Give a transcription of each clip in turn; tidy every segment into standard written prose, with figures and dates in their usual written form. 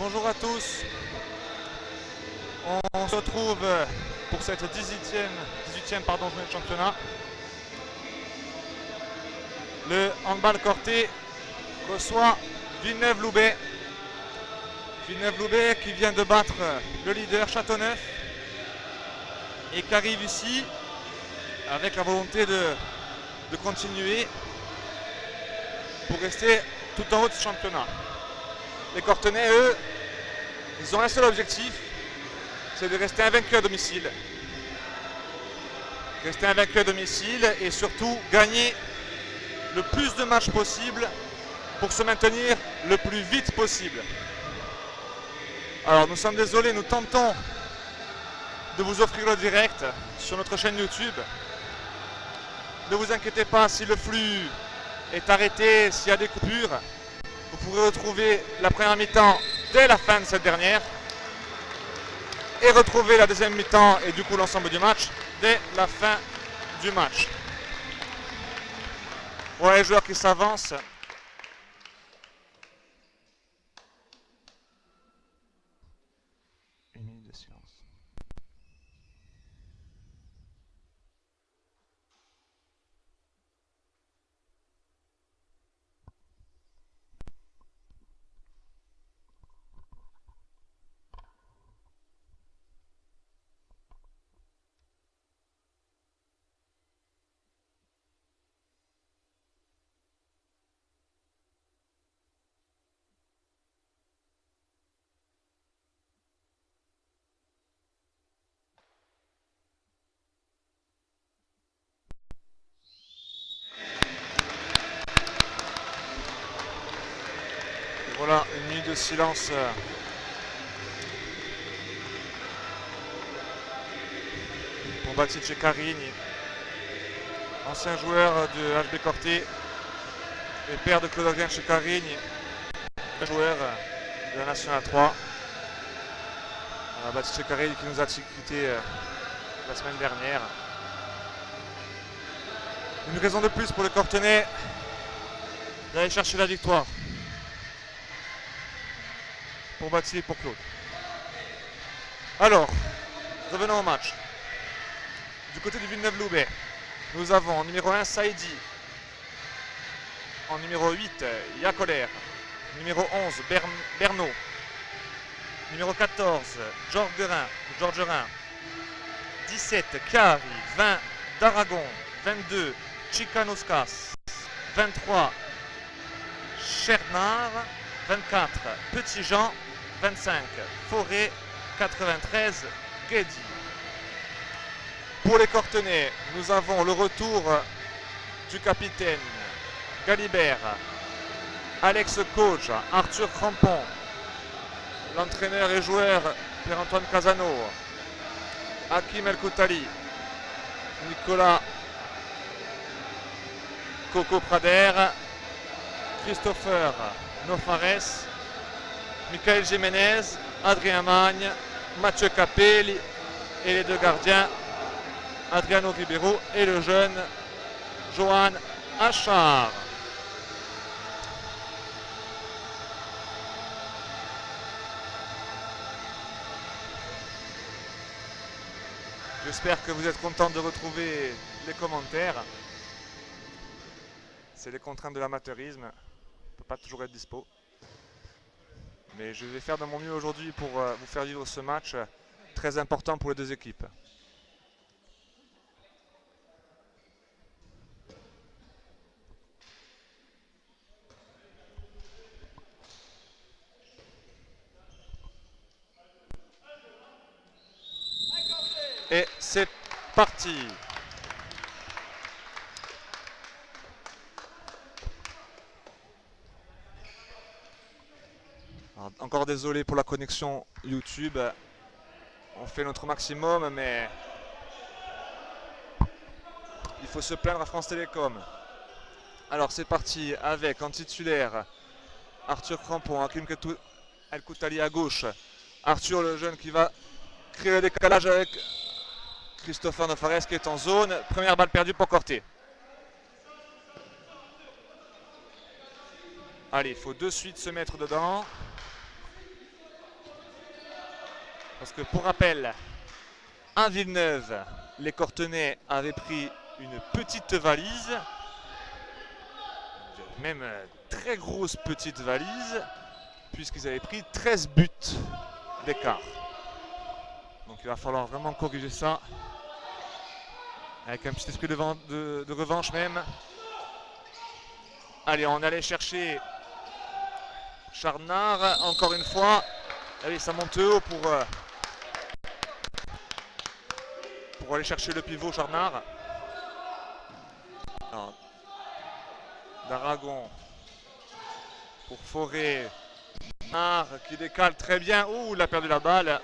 Bonjour à tous. On se retrouve pour cette 18e journée de championnat. Le handball Corté reçoit Villeneuve-Loubet. Villeneuve-Loubet qui vient de battre le leader Châteauneuf et qui arrive ici avec la volonté de continuer pour rester tout en haut du championnat. Les Cortenais, eux, ils ont un seul objectif, c'est de rester invaincus à domicile. Rester invaincus à domicile et surtout gagner le plus de matchs possible pour se maintenir le plus vite possible. Alors nous sommes désolés, nous tentons de vous offrir le direct sur notre chaîne YouTube. Ne vous inquiétez pas si le flux est arrêté, s'il y a des coupures. Vous pourrez retrouver la première mi-temps dès la fin de cette dernière et retrouver la deuxième mi-temps et du coup l'ensemble du match dès la fin du match. Voilà les joueurs qui s'avancent. Une minute de silence. Voilà, une minute de silence pour Baptiste Carigny, ancien joueur de HB Corté et père de Claude-Adrien Carigny, joueur de la Nationale 3. Baptiste Carigny qui nous a quitté la semaine dernière. Une raison de plus pour le Cortenay d'aller chercher la victoire. Pour Baptiste et pour Claude. Alors, revenons au match. Du côté du Villeneuve-Loubet, nous avons en numéro 1 Saïdi, en numéro 8 Yacoler, numéro 11 Bernot, numéro 14 Georges Rhin, 17 Chiari, 20 d'Aragon, 22 Chikanoskas, 23 Chernard, 24 Petit Jean, 25 Forêt, 93 Guédi. Pour les Cortenais, nous avons le retour du capitaine Galibert, Alex Coach, Arthur Crampon, l'entraîneur et joueur Pierre-Antoine Casano, Hakim El Koutali, Nicolas Coco Prader, Christopher Nofares, Michael Jiménez, Adrien Magne, Mathieu Capelli et les deux gardiens Adriano Ribeiro et le jeune Johan Achard. J'espère que vous êtes contents de retrouver les commentaires. C'est les contraintes de l'amateurisme. On ne peut pas toujours être dispo. Mais je vais faire de mon mieux aujourd'hui pour vous faire vivre ce match très important pour les deux équipes. Et c'est parti. Alors, encore désolé pour la connexion YouTube. On fait notre maximum, mais il faut se plaindre à France Télécom. Alors c'est parti avec en titulaire Arthur Crampon, Hakim El Koutali à gauche. Arthur le jeune qui va créer le décalage avec Christopher Nofares qui est en zone. Première balle perdue pour Corté. Allez, il faut de suite se mettre dedans. Parce que pour rappel, à Villeneuve, les Cortenais avaient pris une petite valise, même très grosse petite valise, puisqu'ils avaient pris 13 buts d'écart. Donc il va falloir vraiment corriger ça, avec un petit esprit de revanche même. Allez, on allait chercher Charnard, encore une fois. Allez, ça monte haut pour aller chercher le pivot Charnard. Alors, d'Aragon pour Forêt. Charnard qui décale très bien. Ouh, il a perdu la balle.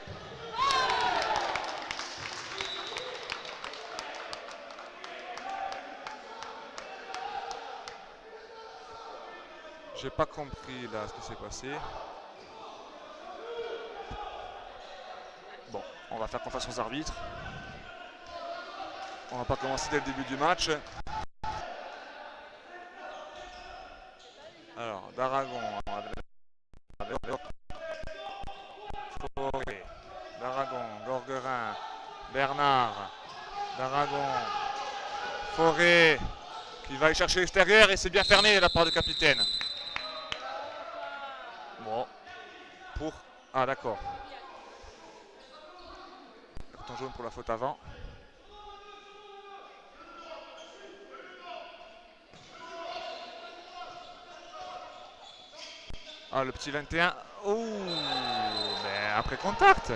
J'ai pas compris là ce qui s'est passé. Bon, on va faire confiance aux arbitres. On va pas commencer dès le début du match. Alors, d'Aragon. Forêt. D'Aragon. Gorguerin. Bernard. D'Aragon. Forêt. Qui va aller chercher l'extérieur et c'est bien fermé de la part du capitaine. Bon. Pour. Ah, d'accord. Carton jaune pour la faute avant. Ah, le petit 21. Oh, mais après contact.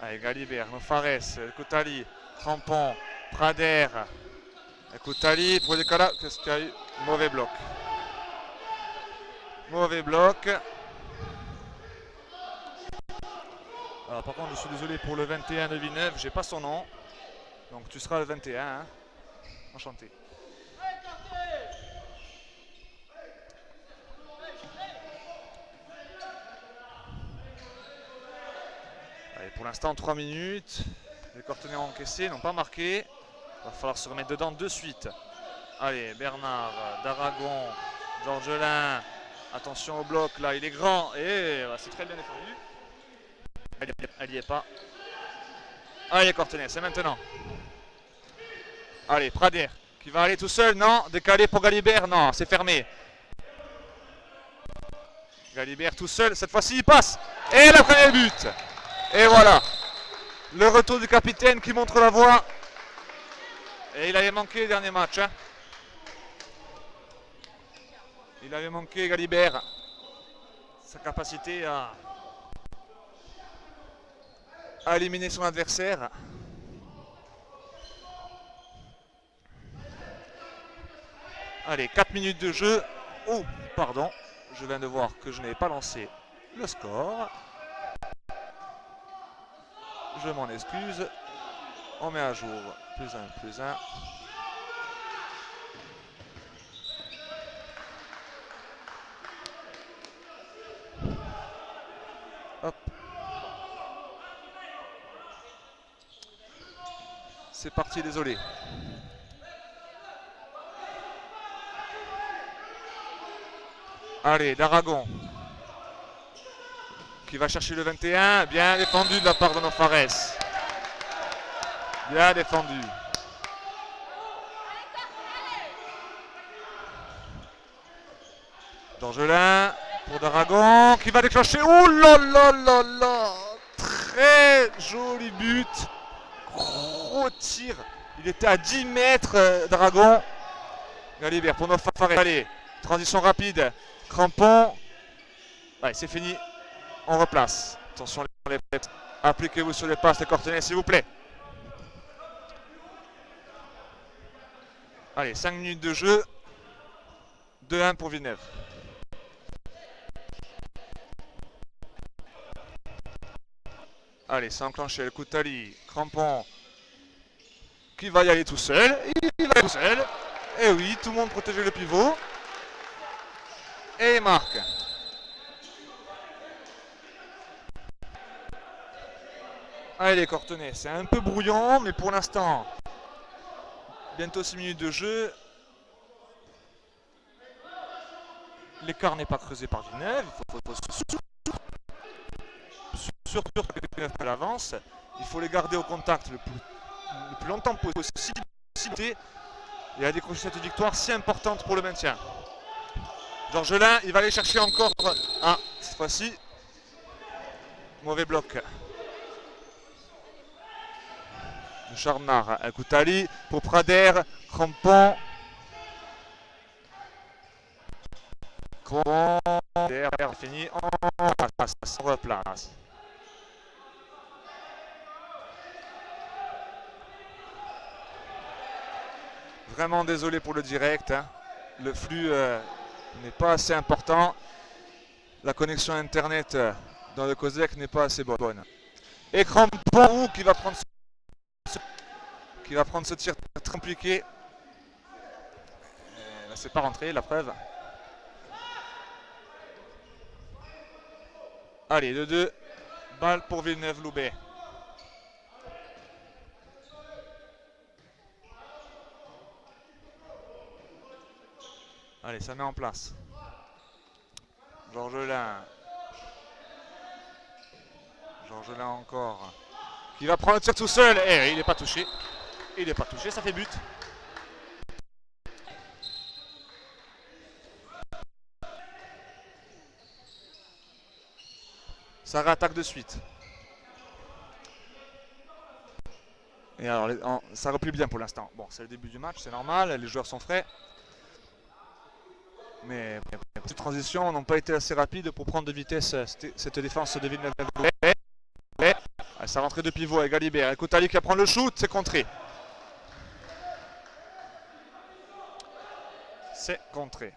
Allez, Galibert, Nofares, Koutali, Crampon, Prader. Koutali pour le décalage. Qu'est-ce qu'il y a eu? Mauvais bloc. Mauvais bloc. Alors, par contre, je suis désolé pour le 21 de Villeneuve, j'ai pas son nom. Donc tu seras le 21, hein. Enchanté. Allez, pour l'instant 3 minutes. Les Cortenais ont encaissé, n'ont pas marqué. Il va falloir se remettre dedans de suite. Allez, Bernard, d'Aragon, Georgelin. Attention au bloc, là il est grand. Et c'est très bien défendu. Elle n'y est pas. Allez les Cortenais, c'est maintenant. Allez, Prader, qui va aller tout seul, non. Décalé pour Galibert, non, c'est fermé. Galibert tout seul, cette fois-ci il passe. Et le premier but. Et voilà. Le retour du capitaine qui montre la voie. Et il avait manqué le dernier match. Hein. Il avait manqué Galibert. Sa capacité à éliminer son adversaire. Allez, 4 minutes de jeu. Oh, pardon. Je viens de voir que je n'avais pas lancé le score. Je m'en excuse. On met à jour. +1, +1. Hop. C'est parti, désolé. Allez, d'Aragon. Qui va chercher le 21. Bien défendu de la part de Nofares. Bien défendu. Georgelin pour d'Aragon qui va déclencher. Oh là là là là. Très joli but. Gros tir. Il était à 10 mètres d'Aragon. Galibert pour Nofares. Allez, transition rapide. Crampon. Ouais, c'est fini. On replace. Attention les têtes. Appliquez-vous sur les passes les Cortenais s'il vous plaît. Allez, 5 minutes de jeu. 2-1 pour Villeneuve. Allez, c'est enclenché. Le Koutali, Crampon. Qui va y aller tout seul. Il va tout seul. Et oui, tout le monde protégeait le pivot. Et il marque. Allez les Cortenais, c'est un peu brouillon, mais pour l'instant, bientôt 6 minutes de jeu. l'écart n'est pas creusé par Villeneuve. Il faut surtout que Villeneuve à l'avance. Il faut les garder au contact le plus longtemps possible et à décrocher cette victoire si importante pour le maintien. Georgelin, il va aller chercher encore. Ah, cette fois-ci, mauvais bloc. Charnard, Koutali pour Prader, Crampon. Derrière, fini en replace. Vraiment désolé pour le direct, hein. Le flux n'est pas assez important. La connexion internet dans le COSEC n'est pas assez bonne. Et Crampon qui va prendre ce tir très compliqué. Là, c'est pas rentré, la preuve. Allez, 2-2. Balle pour Villeneuve-Loubet. Allez, ça met en place. Georgelin. Georgelin encore. Qui va prendre le tir tout seul. Et il n'est pas touché. Il n'est pas touché, ça fait but. Ça réattaque de suite. Et alors, ça replie bien pour l'instant. Bon, c'est le début du match, c'est normal, les joueurs sont frais. Mais ces transitions n'ont pas été assez rapides pour prendre de vitesse cette défense de Villeneuve. Ça rentrée de pivot avec Galibert. Koutali qui va prendre le shoot, c'est contré. C'est contré.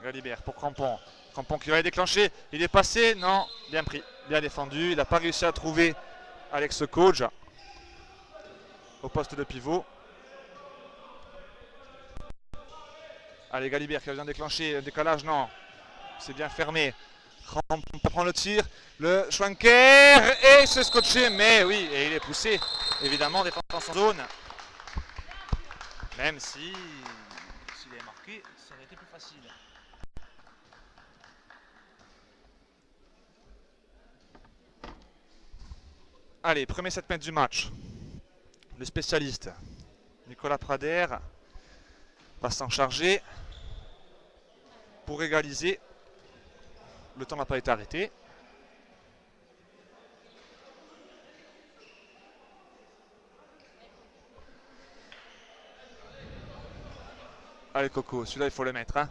Galibert pour Crampon. Crampon qui va déclencher. Il est passé. Non, bien pris. Bien défendu. Il n'a pas réussi à trouver Alex Coach au poste de pivot. Allez, Galibert qui vient déclencher. Un décalage, non. C'est bien fermé. Crampon prend le tir. Le Schwanker. Et c'est scotché. Mais oui, et il est poussé. Évidemment, défense en zone. Même si s'il est marqué, ça aurait été plus facile. Allez, premier 7 mètres du match. Le spécialiste, Nicolas Prader, va s'en charger pour égaliser. Le temps n'a pas été arrêté. Allez Coco, celui-là il faut le mettre. Hein.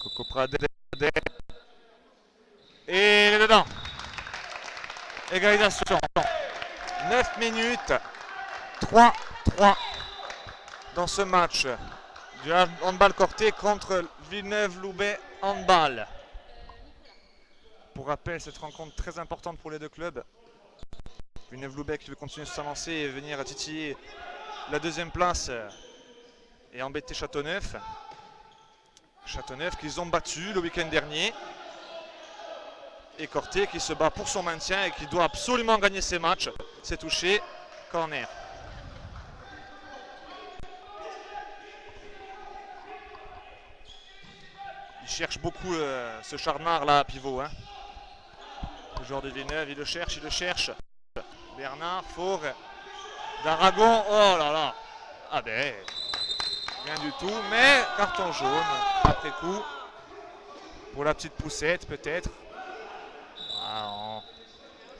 Coco Prader. Et il est dedans. Égalisation. 9 minutes. 3-3 dans ce match. Du handball Corté contre Villeneuve-Loubet handball. Pour rappel, cette rencontre très importante pour les deux clubs. Villeneuve-Loubet qui veut continuer de s'avancer et venir titiller la deuxième place et embêter Châteauneuf. Châteauneuf qu'ils ont battu le week-end dernier. Et Corté qui se bat pour son maintien et qui doit absolument gagner ses matchs. C'est touché. Corner. Il cherche beaucoup ce Charnard là à pivot. Hein. Le joueur de Villeneuve, il le cherche. Bernard, Faure, d'Aragon. Oh là là. Ah ben, rien du tout. Mais carton jaune après coup. Pour la petite poussette peut-être. Ah,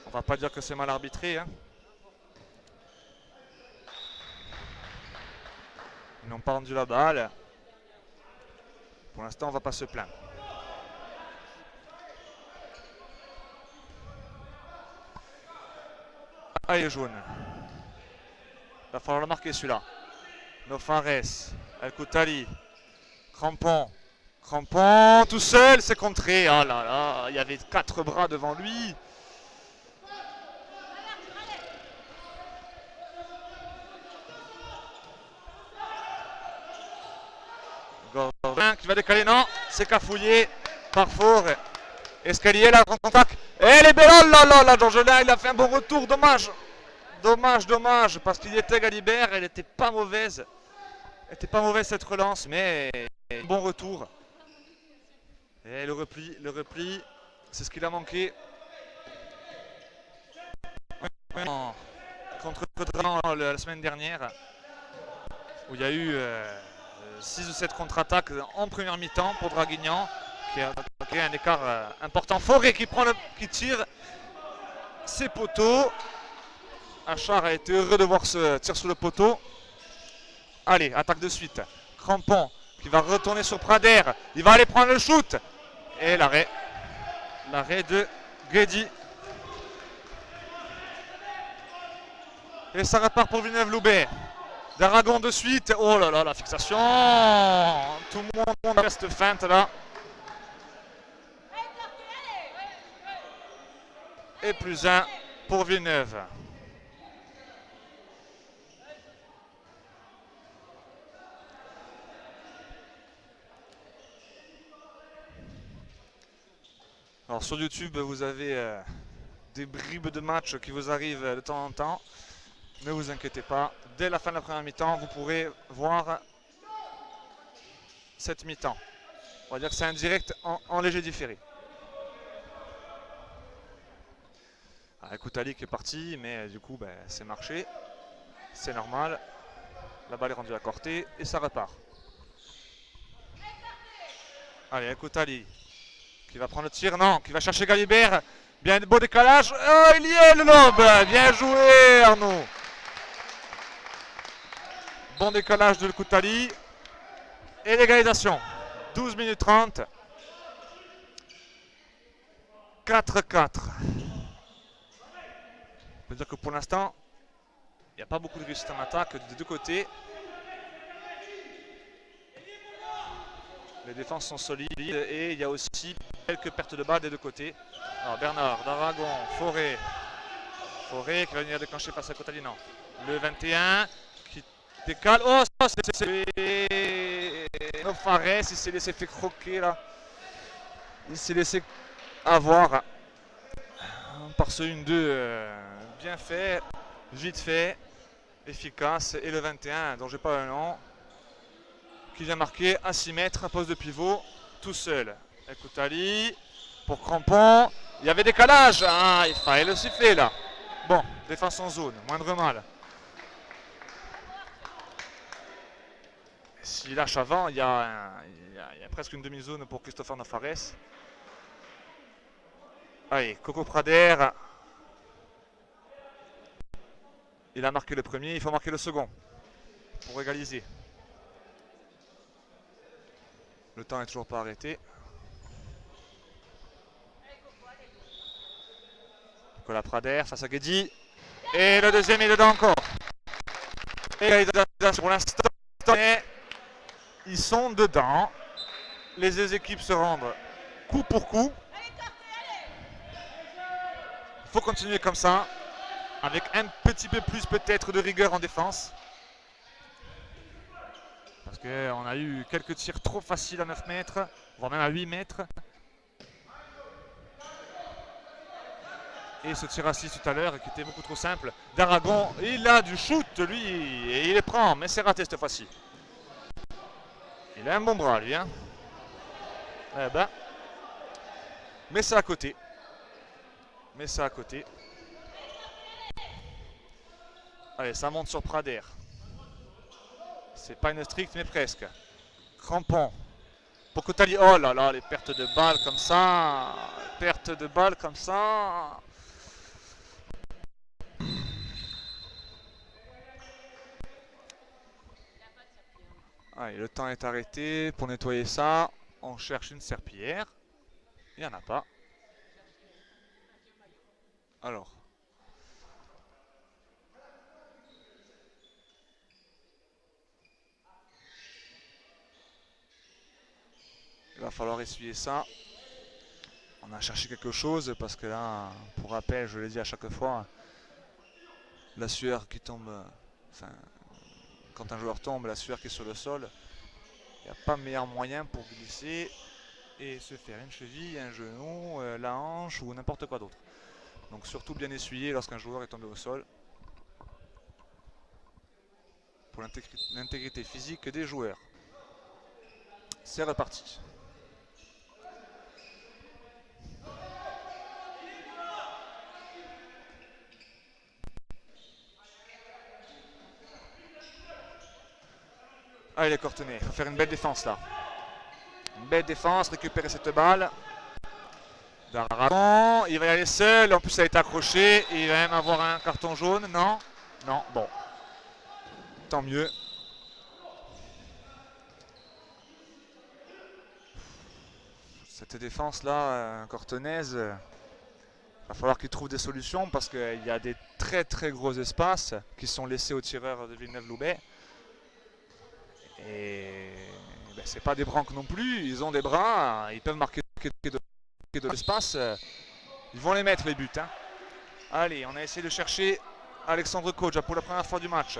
on va pas dire que c'est mal arbitré. Hein. Ils n'ont pas rendu la balle. Pour l'instant, on ne va pas se plaindre. Allez, jaune. Il va falloir le marquer celui-là. Nofares, El Koutali, Crampon. Crampon tout seul, c'est contré. Oh là là, il y avait 4 bras devant lui. Gordin qui va décaler, non, c'est cafouillé par Faure. Escalier là, en contact. Et les belles, oh là là là, Georgelin, il a fait un bon retour, dommage. Dommage, parce qu'il était Galibert, elle n'était pas mauvaise. Était pas mauvaise cette relance, mais bon retour. Et le repli, c'est ce qu'il a manqué. Contre Dragon la semaine dernière, où il y a eu 6 ou 7 contre-attaques en première mi-temps pour Draguignan, qui a un écart important. Forêt qui tire ses poteaux. Achard a été heureux de voir ce tir sur le poteau. Allez, attaque de suite. Crampon qui va retourner sur Prader. Il va aller prendre le shoot. Et l'arrêt. L'arrêt de Guedi. Et ça repart pour Villeneuve-Loubet. D'Aragon de suite. Oh là là, la fixation. Tout le monde reste feinte là. Et plus un pour Villeneuve. Alors sur YouTube, vous avez des bribes de matchs qui vous arrivent de temps en temps. Ne vous inquiétez pas, dès la fin de la première mi-temps, vous pourrez voir cette mi-temps. On va dire que c'est un direct en léger différé. Koutali qui est parti, mais du coup, c'est marché. C'est normal. La balle est rendue à Corté et ça repart. Allez, Koutali qui va prendre le tir, non, qui va chercher Galibert. Bien beau décalage. Oh, il y est le lobe. Bien joué, Arnaud. Bon décalage de Koutali. Et l'égalisation. 12 minutes 30. 4-4. On peut dire que pour l'instant, il n'y a pas beaucoup de réussite en attaque des deux côtés. Les défenses sont solides et il y a aussi quelques pertes de balles des deux côtés. Alors Bernard, d'Aragon, Forêt. Forêt qui va venir déclencher face à Koutali, non. Le 21 qui décale. Oh, ça c'est Nofares, il s'est laissé fait croquer là. Il s'est laissé avoir par ce 1-2 bien fait, vite fait, efficace. Et le 21 dont j'ai pas le nom, qui vient marquer à 6 mètres, un poste de pivot, tout seul. Et Koutali pour Crampon. Il y avait décalage. Ah, il fallait le siffler là. Bon, défense en zone, moindre mal. S'il lâche avant, il y a presque une demi-zone pour Christopher Nofares. Allez, Coco Prader. Il a marqué le premier, il faut marquer le second pour égaliser. Le temps n'est toujours pas arrêté. Nicolas Prader face à Guedi. Et le deuxième est dedans encore. Égalisation pour l'instant. Ils sont dedans. Les deux équipes se rendent coup pour coup. Il faut continuer comme ça. Avec un petit peu plus peut-être de rigueur en défense. Parce qu'on a eu quelques tirs trop faciles à 9 mètres, voire même à 8 mètres. Et ce tir à 6 tout à l'heure qui était beaucoup trop simple. D'Aragon, il a du shoot lui, et il les prend, mais c'est raté cette fois-ci. Il a un bon bras lui, hein. Eh ben. Mais c'est à côté. Mais c'est à côté. Allez, ça monte sur Prader. C'est pas une stricte, mais presque. Crampon. Pour Koutali. Oh là là, les pertes de balles comme ça. Pertes de balles comme ça. Allez, le temps est arrêté. Pour nettoyer ça, on cherche une serpillière. Il n'y en a pas. Alors. Il va falloir essuyer ça. On a cherché quelque chose parce que là, pour rappel, je l'ai dit à chaque fois, la sueur qui tombe, enfin, quand un joueur tombe, la sueur qui est sur le sol, il n'y a pas meilleur moyen pour glisser et se faire une cheville, un genou, la hanche ou n'importe quoi d'autre. Donc surtout bien essuyer lorsqu'un joueur est tombé au sol pour l'intégrité physique des joueurs. C'est reparti. Allez les Courtenay, il faut faire une belle défense là. Une belle défense, récupérer cette balle. D'Aragon, il va y aller seul, en plus ça a été accroché, il va même avoir un carton jaune, non? Non, bon. Tant mieux. Cette défense là, courtenaise, va falloir qu'il trouve des solutions parce qu'il y a des très très gros espaces qui sont laissés aux tireurs de Villeneuve-Loubet. Et ben, c'est pas des branques non plus, ils ont des bras, ils peuvent marquer de l'espace. Ils vont les mettre les buts. Hein. Allez, on a essayé de chercher Alexandre Kodja pour la première fois du match.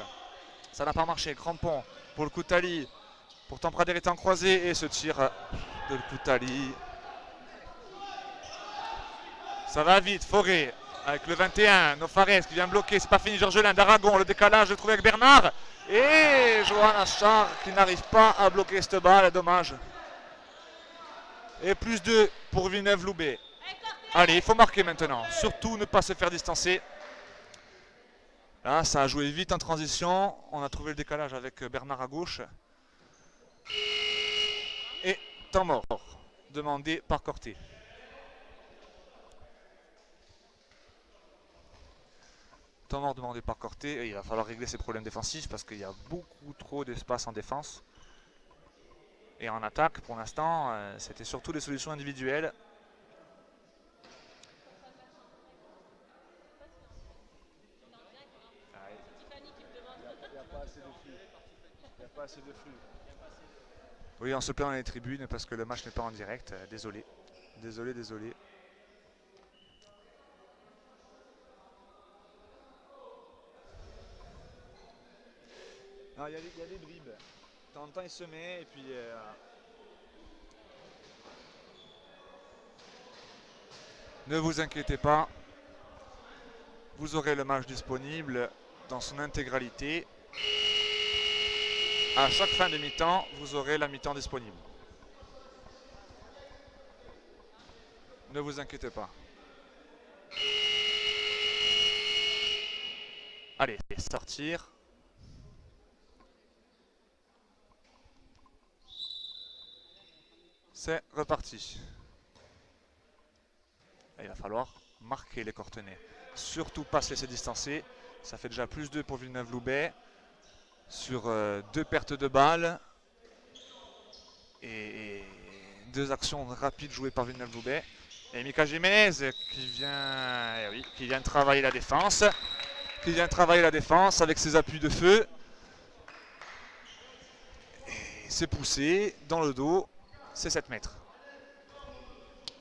Ça n'a pas marché. Crampon pour le Koutali. Pourtant Prader est en croisé et ce tir de le Koutali. Ça va vite, Forêt avec le 21, Nofares qui vient bloquer, c'est pas fini, Georgelin d'Aragon, le décalage trouvé avec Bernard. Et Johan Achard qui n'arrive pas à bloquer cette balle, dommage. Et plus 2 pour Villeneuve-Loubet. Allez, il faut marquer maintenant, surtout ne pas se faire distancer. Là, ça a joué vite en transition, on a trouvé le décalage avec Bernard à gauche. Et temps mort, demandé par Corté. Temps mort demandé par Corté, et il va falloir régler ses problèmes défensifs parce qu'il y a beaucoup trop d'espace en défense. Et en attaque, pour l'instant, c'était surtout des solutions individuelles. Il n'y a pas assez de flux. Il n'y a pas assez de flux. Oui, on se plaint dans les tribunes parce que le match n'est pas en direct. Désolé. Désolé, désolé. Il y a des bribes. De temps en temps, il se met et puis... Ne vous inquiétez pas. Vous aurez le match disponible dans son intégralité. À chaque fin de mi-temps, vous aurez la mi-temps disponible. Ne vous inquiétez pas. Allez, sortir. C'est reparti. Et il va falloir marquer les Courtenay. Surtout pas se laisser distancer. Ça fait déjà plus 2 pour Villeneuve-Loubet. Sur 2 pertes de balles. Et 2 actions rapides jouées par Villeneuve-Loubet. Et Mika Jiménez qui vient travailler la défense. Qui vient travailler la défense avec ses appuis de feu. Et c'est poussé dans le dos. C'est 7 mètres.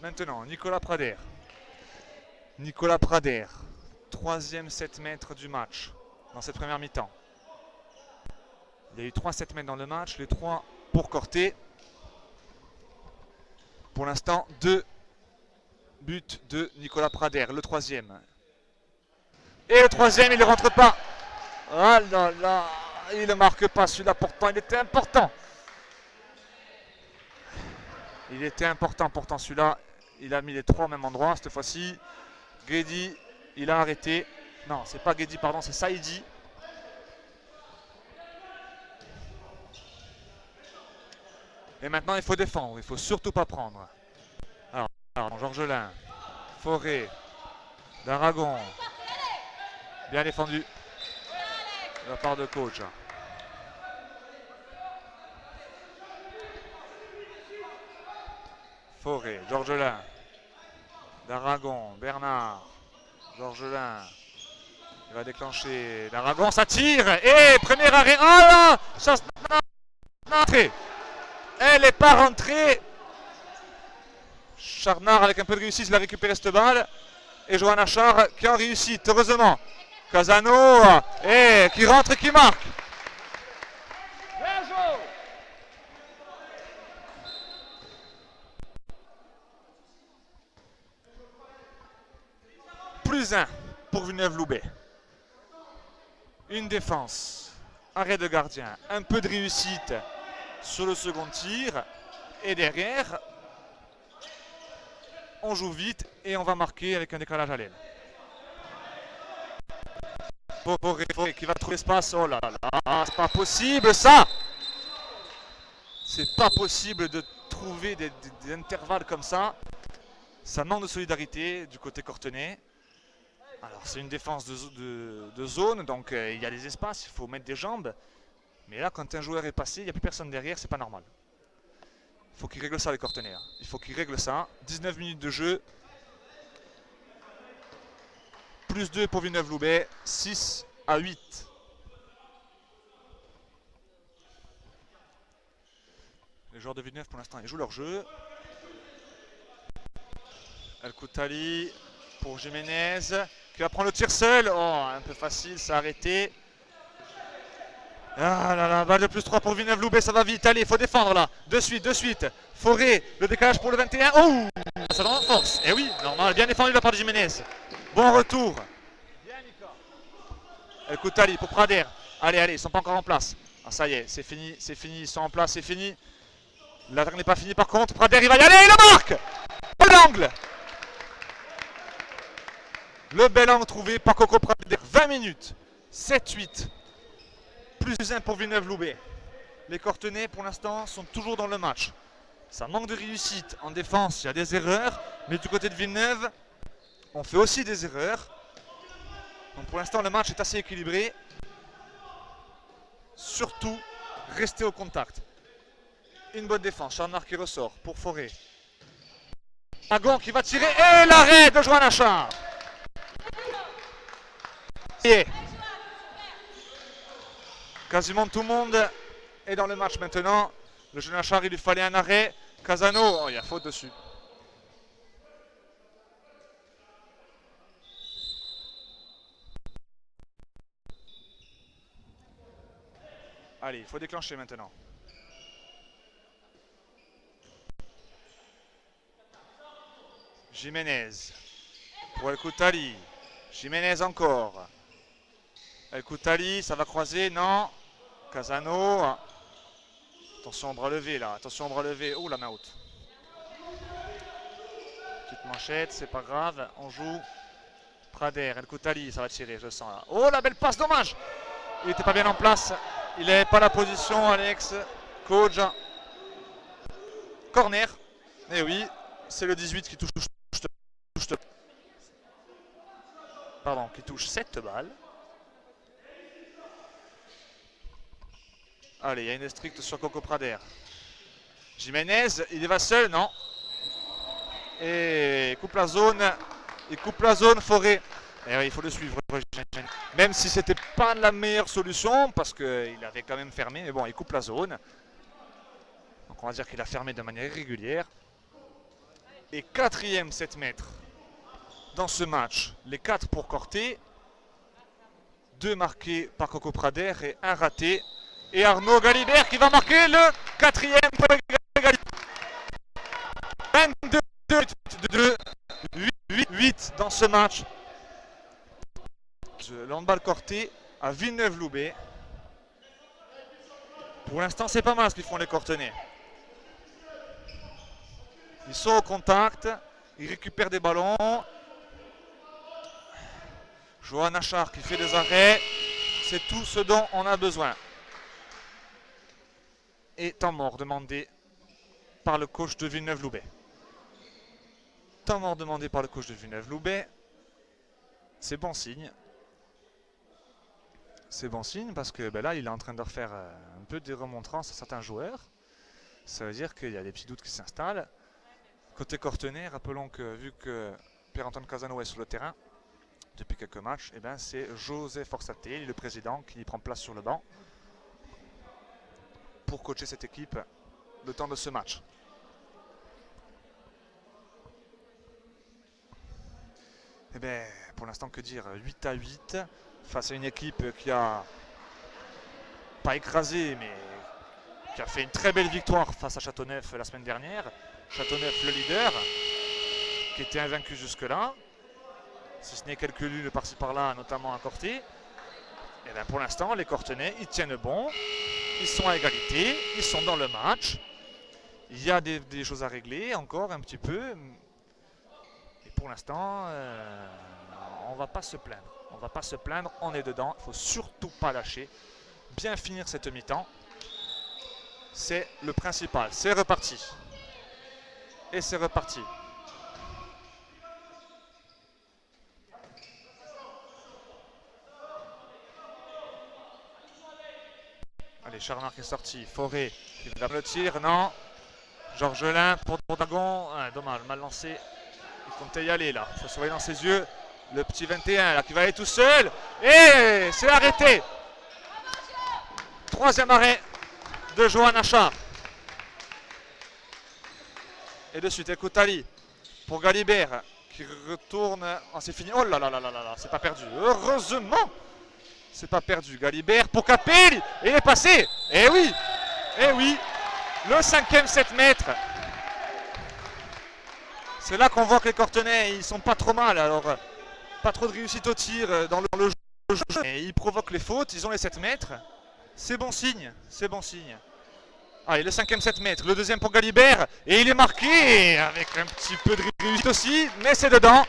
Maintenant, Nicolas Prader. Nicolas Prader. 3e 7 mètres du match dans cette première mi-temps. Il y a eu 3 7 mètres dans le match, les 3 pour Corté. Pour l'instant, 2 buts de Nicolas Prader, le 3e. Et le 3e, il ne rentre pas. Ah là là, il ne marque pas celui-là, pourtant il était important. Il était important pourtant celui-là. Il a mis les 3 au même endroit cette fois-ci. Guedi, il a arrêté. Non, c'est pas Guedi, pardon, c'est Saïdi. Et maintenant, il faut défendre. Il ne faut surtout pas prendre. Alors Georgelin, Forêt, d'Aragon. Bien défendu de la part de coach. Forêt, Georgelin, d'Aragon, Bernard, Georgelin. Il va déclencher d'Aragon, ça tire. Et premier arrêt. Ah là, chasse rentrée. Elle n'est pas rentrée. Charnard avec un peu de réussite, il a récupéré cette balle. Et Johan Achard qui en réussite, heureusement. Casano et qui rentre et qui marque. Plus 1 pour Villeneuve-Loubet. Une défense arrêt de gardien, un peu de réussite sur le second tir. Et derrière, on joue vite et on va marquer avec un décalage à l'aile. Forêt qui va trouver l'espace. Oh là là, c'est pas possible ça! C'est pas possible de trouver des intervalles comme ça. Ça manque de solidarité du côté cortenay. Alors c'est une défense de zone, donc il y a des espaces, il faut mettre des jambes. Mais là, quand un joueur est passé, il n'y a plus personne derrière, c'est pas normal. Il faut qu'il règle ça les cortenay. Hein. Il faut qu'il règle ça. 19 minutes de jeu. Plus 2 pour Villeneuve-Loubet, 6-8. Les joueurs de Villeneuve pour l'instant ils jouent leur jeu. El Koutali pour Jiménez qui va prendre le tir seul. Oh, un peu facile, ça a arrêté. Ah là là, balle de plus 3 pour Villeneuve-Loubet, ça va vite. Allez, il faut défendre là. De suite. Forêt, le décalage pour le 21. Oh, ça va en force. Eh oui, normal, bien défendu de la part de Jiménez. Bon retour. El Koutali pour Prader. Allez, ils sont pas encore en place. Ah, ça y est, c'est fini, ils sont en place, c'est fini. L'attaque n'est pas finie par contre. Prader, il va y aller, il le marque. L'angle. Le bel angle trouvé par Coco Prader. 20 minutes. 7-8. Plus 1 pour Villeneuve-Loubet. Les Cortenay, pour l'instant, sont toujours dans le match. Ça manque de réussite. En défense, il y a des erreurs. Mais du côté de Villeneuve, on fait aussi des erreurs. Donc pour l'instant, le match est assez équilibré. Surtout, restez au contact. Une bonne défense. Charnard qui ressort pour Forêt. Agon qui va tirer. Et l'arrêt de Joanne Achard. Et quasiment tout le monde est dans le match maintenant. Le jeune Achard, il lui fallait un arrêt. Casano, oh, il y a faute dessus. Allez, il faut déclencher maintenant. Jiménez pour El Koutali. Jiménez encore. El Koutali, ça va croiser, non. Casano. Attention au bras levé là, attention au bras levé. Oh la main haute. Petite manchette, c'est pas grave. On joue. Prader, El Koutali, ça va tirer, je sens là. Oh la belle passe, dommage. Il n'était pas bien en place. Il n'avait pas la position, Alex. Coach. Corner. Et oui, c'est le 18 qui touche. Pardon, qui touche 7 balles. Allez, il y a une stricte sur Coco Prader. Jiménez, il y va seul, non. Et il coupe la zone. Forêt. Et oui, il faut le suivre. Même si c'était pas la meilleure solution, parce qu'il avait quand même fermé. Mais bon, il coupe la zone. Donc on va dire qu'il a fermé de manière irrégulière. Et 4e 7 mètres dans ce match. Les 4 pour Corté. 2 marqués par Coco Prader et 1 raté. Et Arnaud Galibert qui va marquer le 4e pour l'égalité. 22-2, 8 dans ce match. L'handball Corté à Villeneuve-Loubet. Pour l'instant, c'est pas mal ce qu'ils font les Cortenay. Ils sont au contact, ils récupèrent des ballons. Joanne Achard qui fait des arrêts. C'est tout ce dont on a besoin. Et temps mort demandé par le coach de Villeneuve-Loubet. Temps mort demandé par le coach de Villeneuve-Loubet. C'est bon signe. C'est bon signe parce que ben là, il est en train de refaire un peu des remontrances à certains joueurs. Ça veut dire qu'il y a des petits doutes qui s'installent. Côté Cortenay, rappelons que vu que Pierre-Antoine Casano est sur le terrain depuis quelques matchs, eh ben, c'est José Forsaté, le président, qui prend place sur le banc pour coacher cette équipe le temps de ce match. Eh bien, pour l'instant, que dire, 8-8 face à une équipe qui a pas écrasé, mais qui a fait une très belle victoire face à Châteauneuf la semaine dernière. Châteauneuf, le leader, qui était invaincu jusque-là, si ce n'est quelques lunes par-ci par-là, notamment à Corté. Et bien pour l'instant, les Cortenay, ils tiennent bon. Ils sont à égalité. Ils sont dans le match. Il y a des choses à régler encore un petit peu. Et pour l'instant, on ne va pas se plaindre. On ne va pas se plaindre. On est dedans. Il ne faut surtout pas lâcher. Bien finir cette mi-temps. C'est le principal. C'est reparti. Et c'est reparti. Allez, Charnard qui est sorti. Forêt qui va le tir. Non. Georgelin pour Dragon. Ah, dommage, mal lancé. Il comptait y aller là. Ça se voyait dans ses yeux. Le petit 21 là qui va aller tout seul. Et c'est arrêté. Troisième arrêt de Johan Achard. Et de suite, Ekoutali pour Galibert qui retourne. Oh, c'est fini. Oh là là là là là, c'est pas perdu. Heureusement, c'est pas perdu. Galibert pour Capelli. Et il est passé. Et oui, et oui. Le 5e 7 mètres. C'est là qu'on voit que les Cortenay, ils sont pas trop mal. Alors, pas trop de réussite au tir dans le jeu. Et ils provoquent les fautes. Ils ont les 7 mètres. C'est bon signe. C'est bon signe. Allez, le 5e 7 mètres. Le deuxième pour Galibert. Et il est marqué avec un petit peu de réussite aussi. Mais c'est dedans.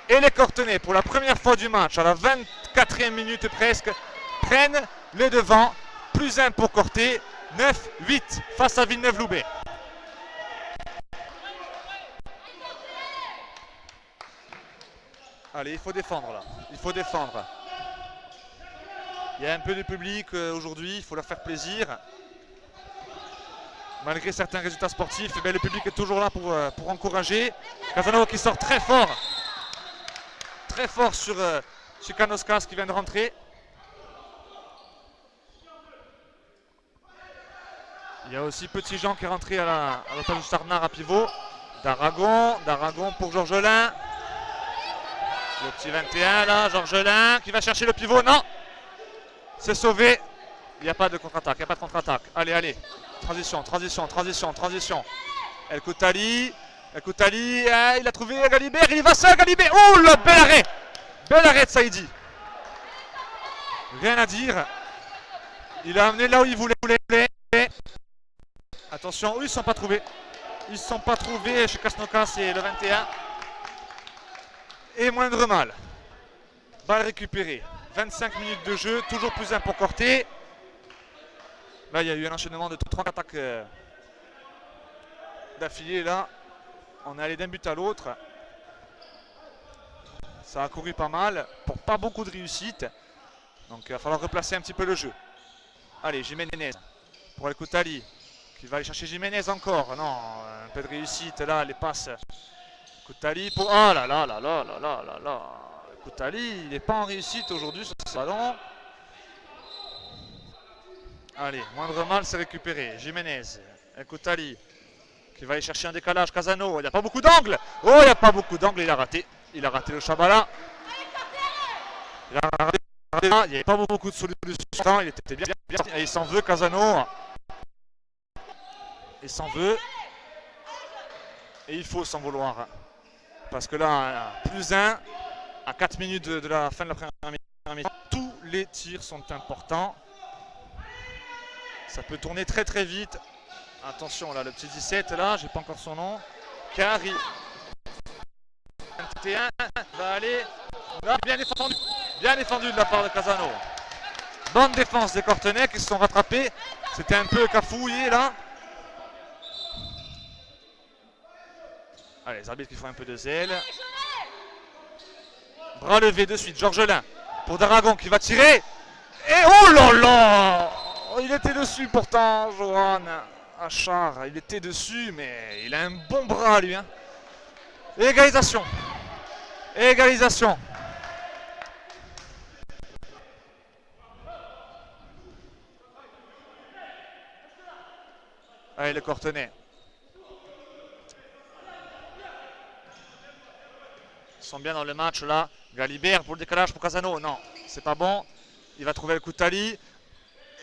Et les Cortenay, pour la première fois du match, à la 24e minute presque, prennent le devant. Plus 1 pour Corté. 9-8 face à Villeneuve-Loubet. Allez, il faut défendre là. Il faut défendre. Il y a un peu de public aujourd'hui, il faut leur faire plaisir. Malgré certains résultats sportifs, eh bien, le public est toujours là pour encourager. Casanova qui sort très fort. Très fort sur Kanoskas qui vient de rentrer. Il y a aussi Petit Jean qui est rentré à l'hôtel de Charnard à pivot. Daragon pour Georgelin. Le petit 21 là, Georgelin qui va chercher le pivot. Non, c'est sauvé. Il n'y a pas de contre-attaque, il n'y a pas de contre-attaque. Allez, allez. Transition. Ekoutali, il a trouvé Galibert, il y va seul, Galibert. Oh, le bel arrêt. Bel arrêt de Saïdi. Rien à dire. Il a amené là où il voulait. Attention, ils ne sont pas trouvés. Ils ne sont pas trouvés chez Kasnokas et le 21. Et moindre mal. Balle récupérée. 25 minutes de jeu, toujours plus un pour Corté. Là, il y a eu un enchaînement de 3 attaques d'affilée. Là, on est allé d'un but à l'autre. Ça a couru pas mal pour pas beaucoup de réussite. Donc, il va falloir replacer un petit peu le jeu. Allez, Jiménez pour Ekoutali qui va aller chercher Jiménez encore. Non, un peu de réussite là, les passes. Ekoutali pour... Oh là là là là là là là là. Ekoutali, il n'est pas en réussite aujourd'hui sur ce ballon. Allez, moindre mal, c'est récupéré. Jiménez, Ekoutali qui va aller chercher un décalage. Casano, il n'y a pas beaucoup d'angle. Oh, il n'y a pas beaucoup d'angle, il a raté. Il a raté le Chabala. Il n'y avait pas beaucoup de solutions. Il était bien. Et il s'en veut, Casano. Il s'en veut. Et il faut s'en vouloir. Parce que là, plus 1 à 4 minutes de la fin de la première mi-temps. Tous les tirs sont importants. Ça peut tourner très très vite. Attention là, le petit 17 là, j'ai pas encore son nom. Kari. 21 va aller. Là, bien défendu de la part de Casano. Bonne défense des Cortenay qui se sont rattrapés. C'était un peu cafouillé là. Allez, les arbitres qui font un peu de zèle. Bras levé de suite, Georgelin pour Daragon qui va tirer. Et oh là là! Il était dessus pourtant, Johan Achard. Il était dessus, mais il a un bon bras lui. Hein. Égalisation. Égalisation. Allez, le Cortenay. Ils sont bien dans le match là. Galibert pour le décalage pour Casano. Non, c'est pas bon. Il va trouver le Ekoutali.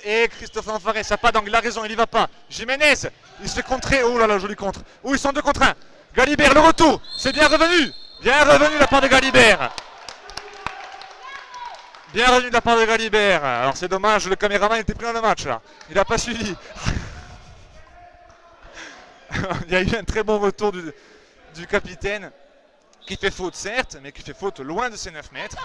Et Christophe Alvarez, il n'y a pas d'angle, il a raison, il n'y va pas. Jiménez, il se fait contrer. Oh là là, joli contre. Oh, ils sont 2 contre 1. Galibert, le retour. C'est bien revenu. Bien revenu de la part de Galibert. Bien revenu de la part de Galibert. Alors c'est dommage, le caméraman était pris dans le match là. Il n'a pas suivi. Il y a eu un très bon retour du capitaine qui fait faute certes, mais qui fait faute loin de ses 9 mètres.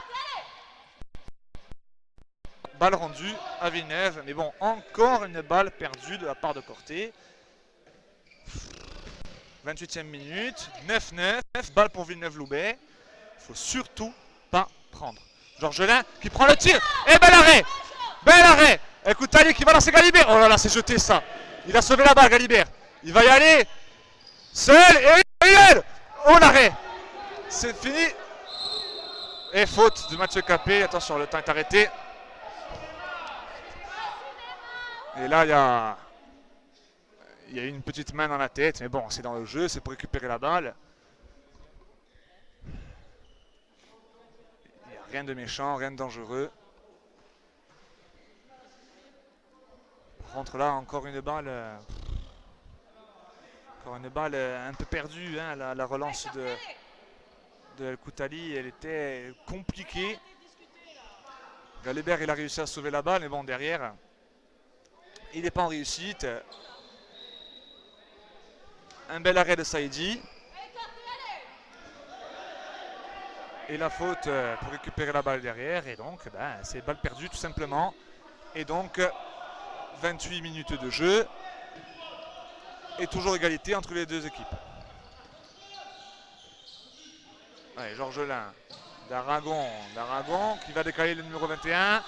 Balle rendue à Villeneuve, mais bon, encore une balle perdue de la part de Corté. 28e minute, 9-9, balle pour Villeneuve-Loubet. Il ne faut surtout pas prendre. Georgelin qui prend le tir, et bel arrêt. Bel arrêt. Écoute Ali qui va lancer Galibert. Oh là là, c'est jeté ça. Il a sauvé la balle Galibert. Il va y aller. Seul, et oh l'arrêt. C'est fini. Et faute de Mathieu Capet. Attention, le temps est arrêté. Et là, il y a une petite main dans la tête. Mais bon, c'est dans le jeu, c'est pour récupérer la balle. Il n'y a rien de méchant, rien de dangereux. Par contre, là, encore une balle un peu perdue. Hein, la relance de El Koutali, elle était compliquée. Galibert, il a réussi à sauver la balle, mais bon, derrière, il n'est pas en réussite. Un bel arrêt de Saïdi. Et la faute pour récupérer la balle derrière. Et donc, c'est balle perdue tout simplement. Et donc, 28 minutes de jeu. Et toujours égalité entre les deux équipes. Allez, Georgelin. D'Aragon qui va décaler le numéro 21.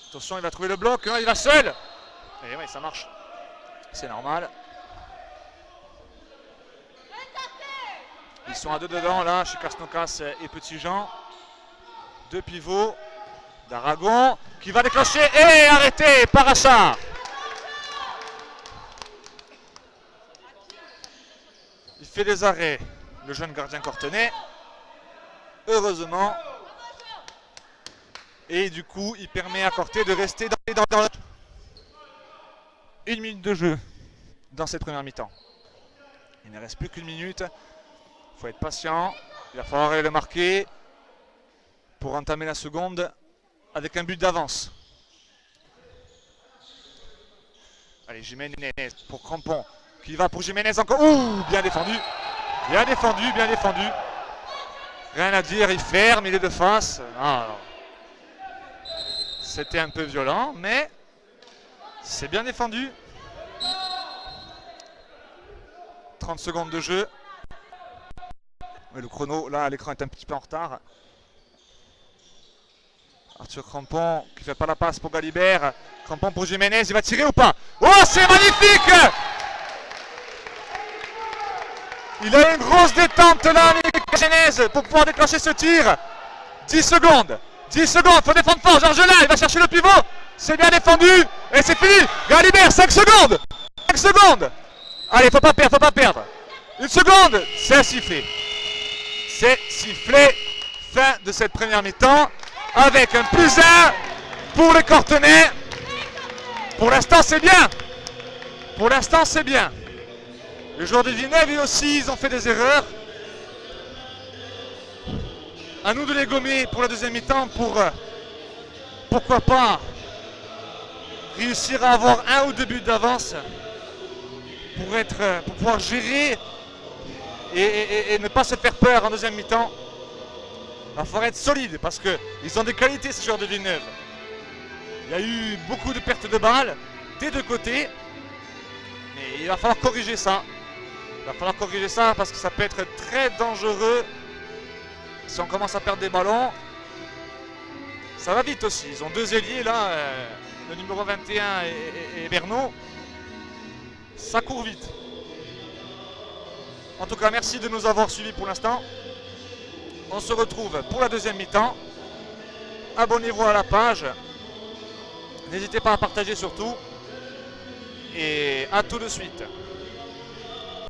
Attention, il va trouver le bloc. Il va seul. Et oui, ça marche. C'est normal. Ils sont à deux dedans là, chez Kasnokas et Petit Jean. Deux pivots. D'Aragon qui va déclencher et arrêté par Achard. Il fait des arrêts, le jeune gardien cortenay. Heureusement. Et du coup, il permet à Corté de rester dans le... 1 minute de jeu dans cette première mi-temps. Il ne reste plus qu'une minute. Il faut être patient. Il va falloir aller le marquer pour entamer la seconde avec un but d'avance. Allez, Jiménez pour Crampon qui va pour Jiménez encore. Ouh, bien défendu. Bien défendu, bien défendu. Rien à dire, il ferme, il est de face. C'était un peu violent, mais c'est bien défendu. 30 secondes de jeu. Mais le chrono, là, à l'écran est un petit peu en retard. Arthur Crampon qui fait pas la passe pour Galibert. Crampon pour Jiménez, il va tirer ou pas? Oh, c'est magnifique! Il a une grosse détente là, Jiménez, pour pouvoir déclencher ce tir. 10 secondes. 10 secondes, il faut défendre fort. Georgelin, il va chercher le pivot. C'est bien défendu. Et c'est fini. Galibert, 5 secondes. 5 secondes. Allez, faut pas perdre, faut pas perdre. 1 seconde. C'est sifflé. C'est sifflé. Fin de cette première mi-temps. Avec un +1 pour les Cortenay. Pour l'instant, c'est bien. Pour l'instant, c'est bien. Les joueurs de Villeneuve, eux aussi, ils ont fait des erreurs. À nous de les gommer pour la deuxième mi-temps pour, pourquoi pas, réussir à avoir 1 ou 2 buts d'avance pour pouvoir gérer et ne pas se faire peur en deuxième mi-temps. Il va falloir être solide parce qu'ils ont des qualités, ces joueurs de Villeneuve. Il y a eu beaucoup de pertes de balles des deux côtés, mais il va falloir corriger ça. Il va falloir corriger ça parce que ça peut être très dangereux si on commence à perdre des ballons. Ça va vite aussi. Ils ont 2 ailiers là, le numéro 21 et Bernot. Ça court vite. En tout cas, merci de nous avoir suivis pour l'instant. On se retrouve pour la deuxième mi-temps. Abonnez-vous à la page. N'hésitez pas à partager surtout. Et à tout de suite.